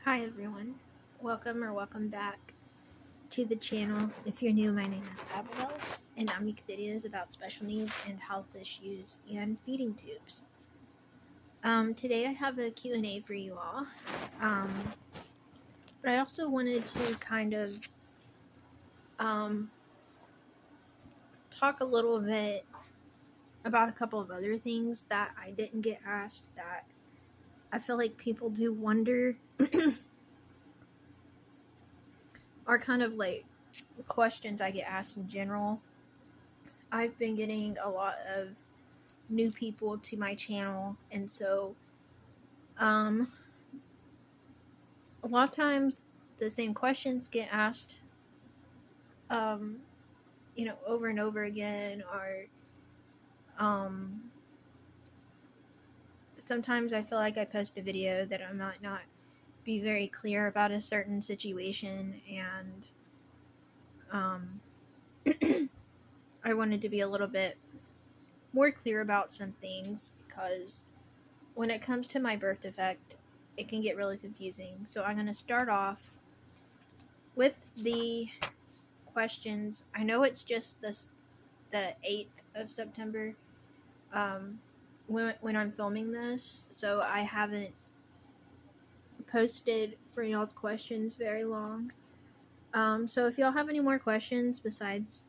Hi everyone, welcome back to the channel. If you're new, my name is Abigail, and I make videos about special needs and health issues and feeding tubes. Today I have a Q&A for you all, but I also wanted to kind of talk a little bit about a couple of other things that I didn't get asked that I feel like people do wonder are kind of like questions I get asked in general. I've been getting a lot of new people to my channel, and so a lot of times the same questions get asked over and over again, or sometimes I feel like I post a video that I might not be very clear about a certain situation, and I wanted to be a little bit more clear about some things, because when it comes to my birth defect, it can get really confusing. So I'm going to start off with the questions. I know it's just the 8th of September when I'm filming this, so I haven't posted for y'all's questions very long. So if y'all have any more questions besides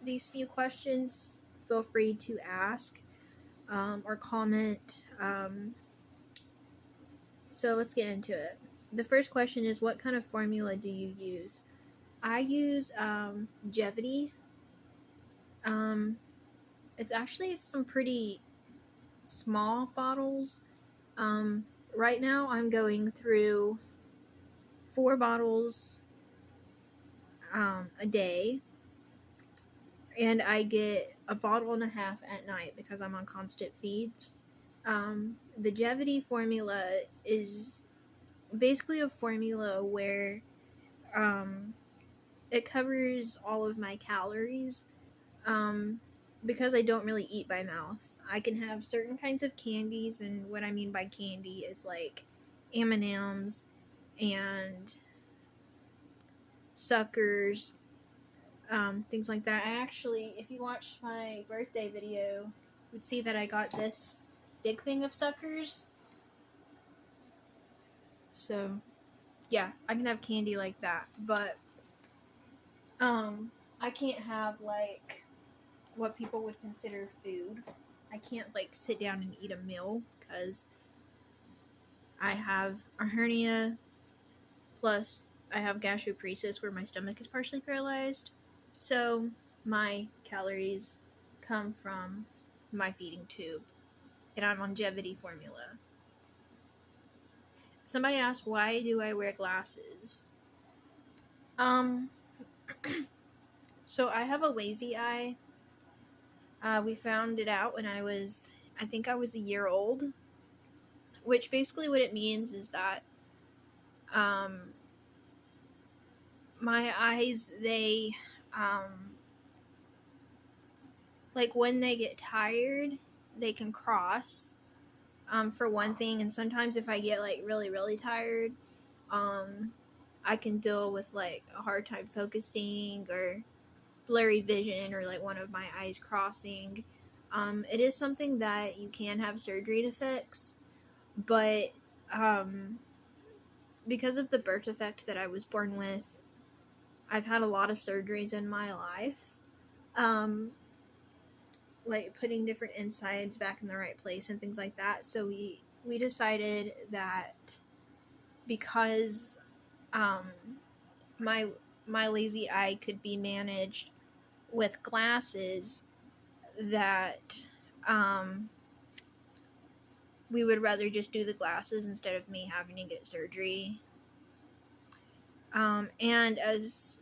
these few questions, feel free to ask or comment. So let's get into it. The first question is, what kind of formula do you use? I use Jevity. It's actually some pretty small bottles. Right now I'm going through 4 bottles a day, and I get a bottle and a half at night because I'm on constant feeds. The Jevity formula is basically a formula where it covers all of my calories. Because I don't really eat by mouth, I can have certain kinds of candies, and what I mean by candy is like M&Ms and suckers, things like that. I actually, if you watched my birthday video, you would see that I got this big thing of suckers. So yeah, I can have candy like that, but I can't have like what people would consider food. I can't like sit down and eat a meal because I have a hernia, plus I have gastroparesis where my stomach is partially paralyzed. So my calories come from my feeding tube, and I'm on Jevity formula. Somebody asked, why do I wear glasses? So I have a lazy eye. We found it out when I think I was a year old, which basically what it means is that my eyes, they like when they get tired, they can cross, for one thing, and sometimes if I get like really, really tired, I can deal with like a hard time focusing or blurry vision, or like one of my eyes crossing. It is something that you can have surgery to fix, but because of the birth defect that I was born with, I've had a lot of surgeries in my life. Like putting different insides back in the right place and things like that. So we decided that because my lazy eye could be managed with glasses, that we would rather just do the glasses instead of me having to get surgery. And as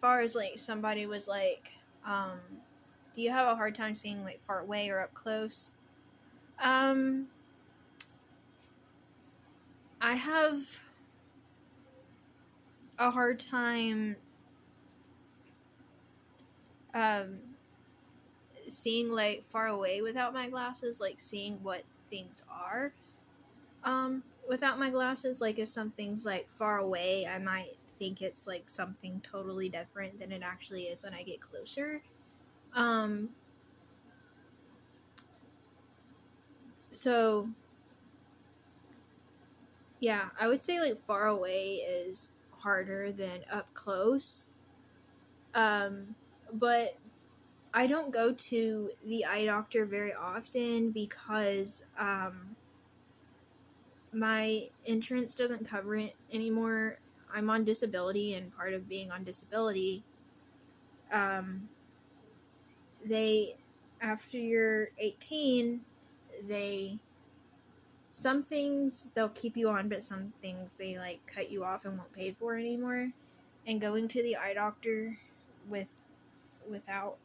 far as like somebody was like, do you have a hard time seeing like far away or up close? I have a hard time seeing like far away without my glasses, like seeing what things are. without my glasses. Like if something's like far away, I might think it's like something totally different than it actually is when I get closer. So yeah, I would say like far away is harder than up close. But I don't go to the eye doctor very often because my insurance doesn't cover it anymore. I'm on disability, and part of being on disability, they, after you're 18, they, some things they'll keep you on, but some things they like cut you off and won't pay for anymore. And going to the eye doctor without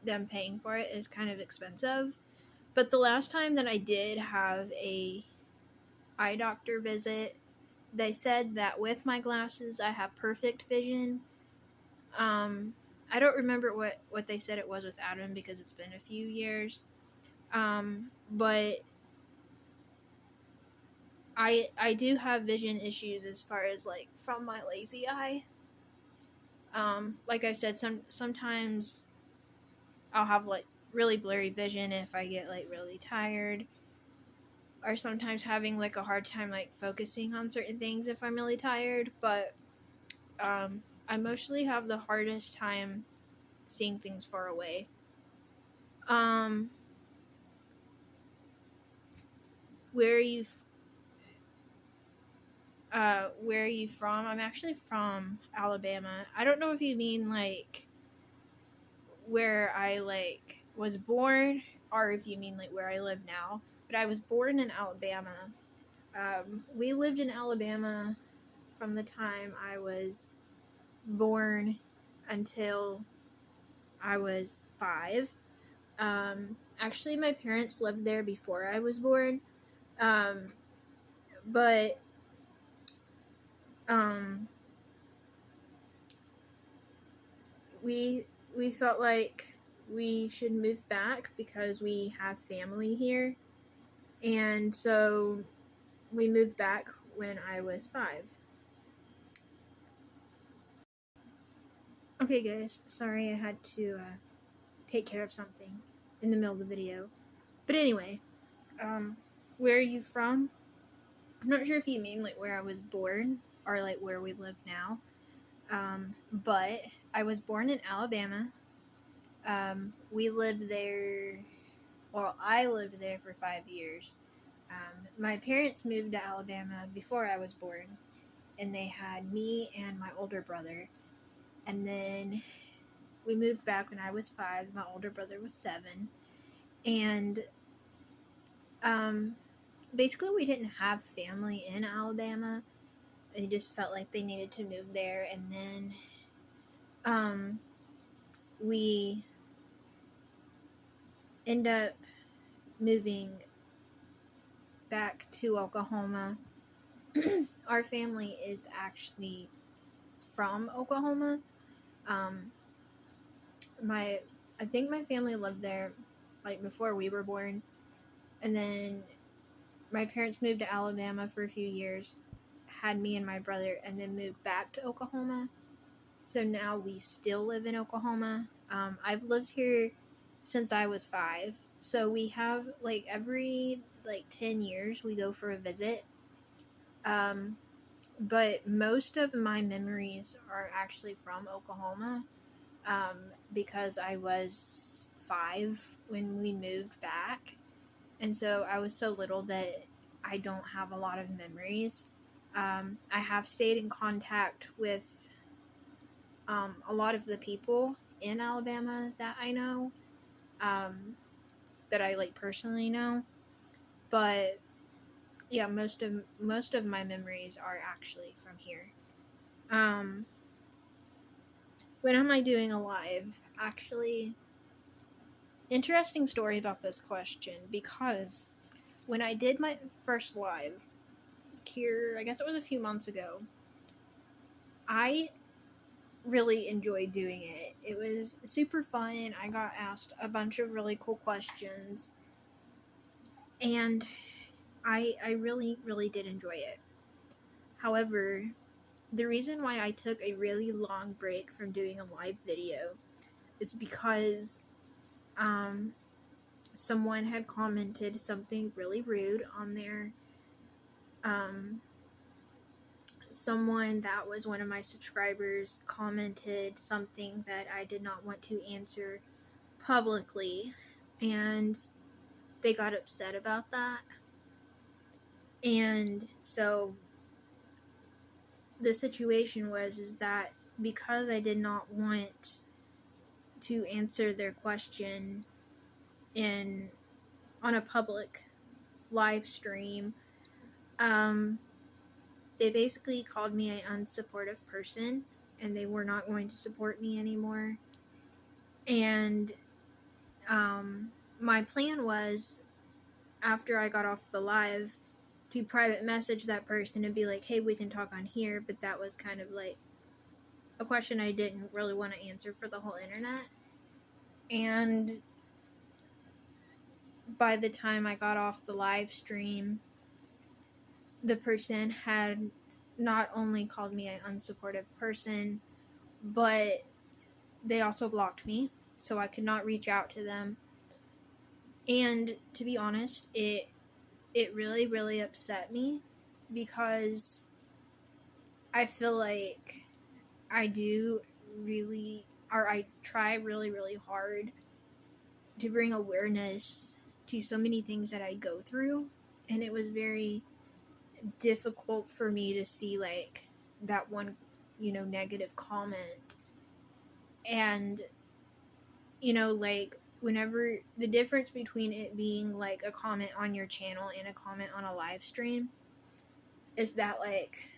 them paying for it is kind of expensive. But the last time that I did have a eye doctor visit, they said that with my glasses I have perfect vision. I don't remember what they said it was with Adam because it's been a few years. But I do have vision issues as far as like from my lazy eye. Like I said, sometimes I'll have like really blurry vision if I get like really tired, or sometimes having like a hard time like focusing on certain things if I'm really tired. But I mostly have the hardest time seeing things far away. Um, where are you? Where are you from? I'm actually from Alabama. I don't know if you mean like where I like was born, or if you mean like where I live now. But I was born in Alabama. We lived in Alabama from the time I was born until I was 5. Actually, my parents lived there before I was born. Um, but um, we felt like we should move back because we have family here, and so we moved back when I was 5. Okay, guys, sorry I had to take care of something in the middle of the video. But anyway, where are you from? I'm not sure if you mean like where I was born or like where we live now. But I was born in Alabama. We lived there, well, I lived there for 5 years. My parents moved to Alabama before I was born, and they had me and my older brother. And then we moved back when I was 5. My older brother was 7. And basically, we didn't have family in Alabama. They just felt like they needed to move there. And then we end up moving back to Oklahoma. Our family is actually from Oklahoma. I think my family lived there like before we were born, and then my parents moved to Alabama for a few years, had me and my brother, and then moved back to Oklahoma. So now we still live in Oklahoma. I've lived here since I was 5. So we have like every like 10 years we go for a visit. But most of my memories are actually from Oklahoma, because I was 5 when we moved back. And so I was so little that I don't have a lot of memories. I have stayed in contact with a lot of the people in Alabama that I know, that I like personally know. But yeah, most of my memories are actually from here. When am I doing a live? Actually, interesting story about this question, because when I did my first live here, I guess it was a few months ago, I really enjoyed doing it. It was super fun. I got asked a bunch of really cool questions, and I really, really did enjoy it. However, the reason why I took a really long break from doing a live video is because um, someone had commented something really rude on there. Someone that was one of my subscribers commented something that I did not want to answer publicly, and they got upset about that. And so the situation was is that because I did not want to answer their question in on a public live stream, they basically called me an unsupportive person, and they were not going to support me anymore. And my plan was, after I got off the live, to private message that person and be like, hey, we can talk on here. But that was kind of like a question I didn't really want to answer for the whole internet. And by the time I got off the live stream, the person had not only called me an unsupportive person, but they also blocked me, so I could not reach out to them. And to be honest, it really, really upset me, because I feel like I try really, really hard to bring awareness to so many things that I go through, and it was very difficult for me to see like that one, negative comment. And like, whenever the difference between it being like a comment on your channel and a comment on a live stream is that, like,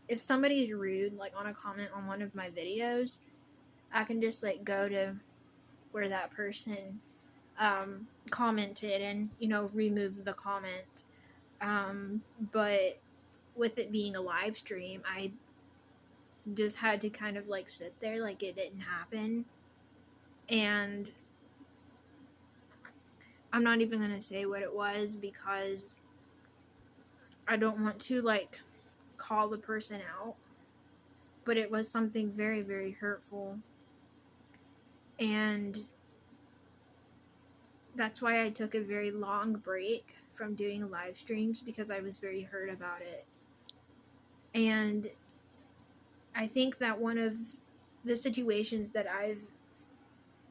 if somebody is rude like on a comment on one of my videos, I can just like go to where that person commented and remove the comment. But with it being a live stream, I just had to kind of like sit there like it didn't happen. And I'm not even gonna say what it was, because I don't want to like call the person out, but it was something very, very hurtful. And that's why I took a very long break from doing live streams, because I was very hurt about it. And I think that one of the situations that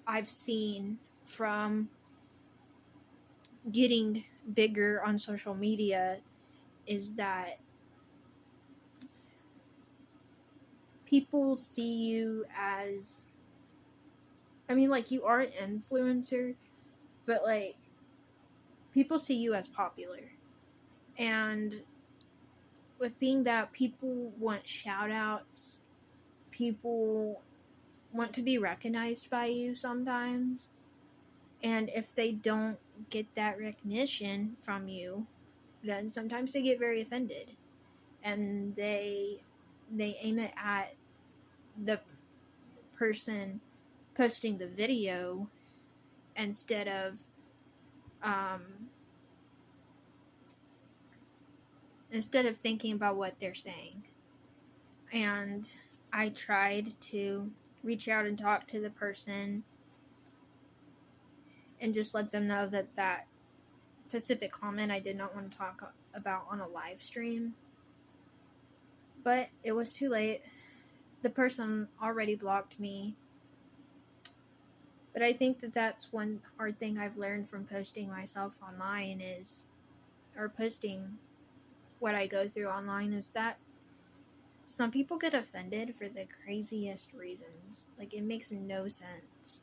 I've seen from getting bigger on social media is that people see you as, I mean, like, you are an influencer, but like, people see you as popular. And with being that, people want shout outs, people want to be recognized by you sometimes. And if they don't get that recognition from you, then sometimes they get very offended, and they aim it at the person posting the video instead of thinking about what they're saying. And I tried to reach out and talk to the person and just let them know that that specific comment I did not want to talk about on a live stream. But it was too late. The person already blocked me. But I think that that's one hard thing I've learned from posting myself online or posting what I go through online, is that some people get offended for the craziest reasons. Like, it makes no sense.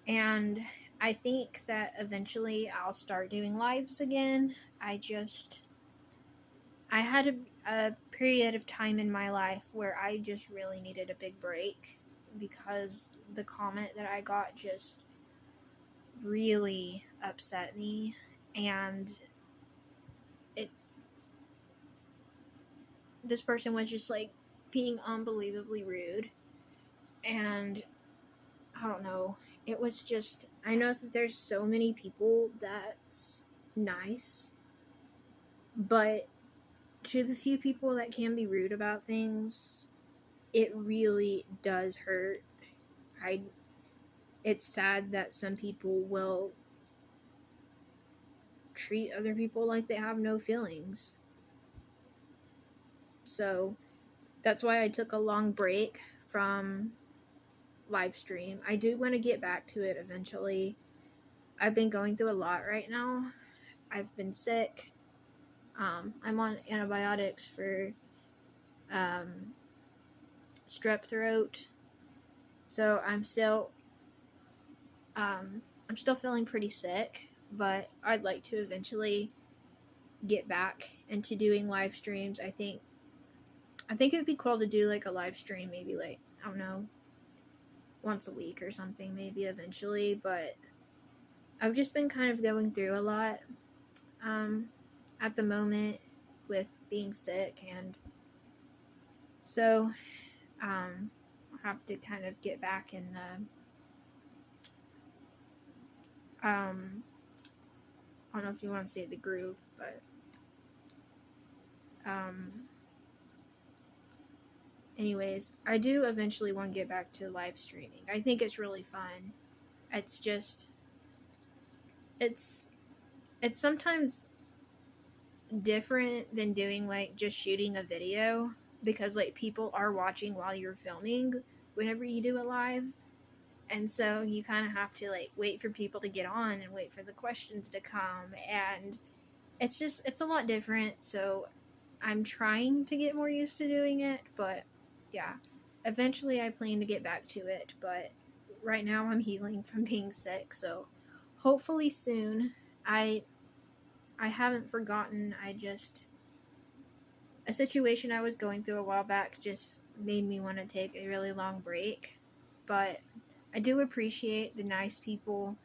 And I think that eventually I'll start doing lives again. I had a period of time in my life where I just really needed a big break, because the comment that I got just really upset me, and this person was just like being unbelievably rude. And I don't know, it was just, I know that there's so many people that's nice, but to the few people that can be rude about things, it really does hurt. It's sad that some people will treat other people like they have no feelings. So that's why I took a long break from live stream. I do want to get back to it eventually. I've been going through a lot right now. I've been sick. I'm on antibiotics for strep throat, so I'm still feeling pretty sick. But I'd like to eventually get back into doing live streams. I think it would be cool to do like a live stream, maybe like, I don't know, once a week or something, maybe eventually. But I've just been kind of going through a lot at the moment with being sick, and so I'll have to kind of get back in the I don't know if you want to say the groove, but anyways, I do eventually want to get back to live streaming. I think it's really fun. It's just it's sometimes different than doing like just shooting a video, because like people are watching while you're filming whenever you do it live, and so you kind of have to like wait for people to get on and wait for the questions to come, and it's a lot different. So I'm trying to get more used to doing it, but yeah, eventually I plan to get back to it. But right now I'm healing from being sick, so hopefully soon. I haven't forgotten. A situation I was going through a while back just made me want to take a really long break. But I do appreciate the nice people.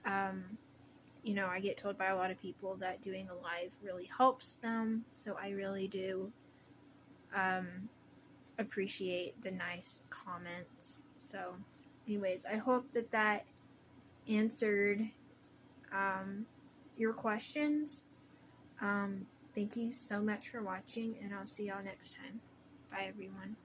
I get told by a lot of people that doing a live really helps them. So I really do appreciate the nice comments. So, anyways, I hope that answered your questions. Thank you so much for watching, and I'll see y'all next time. Bye, everyone.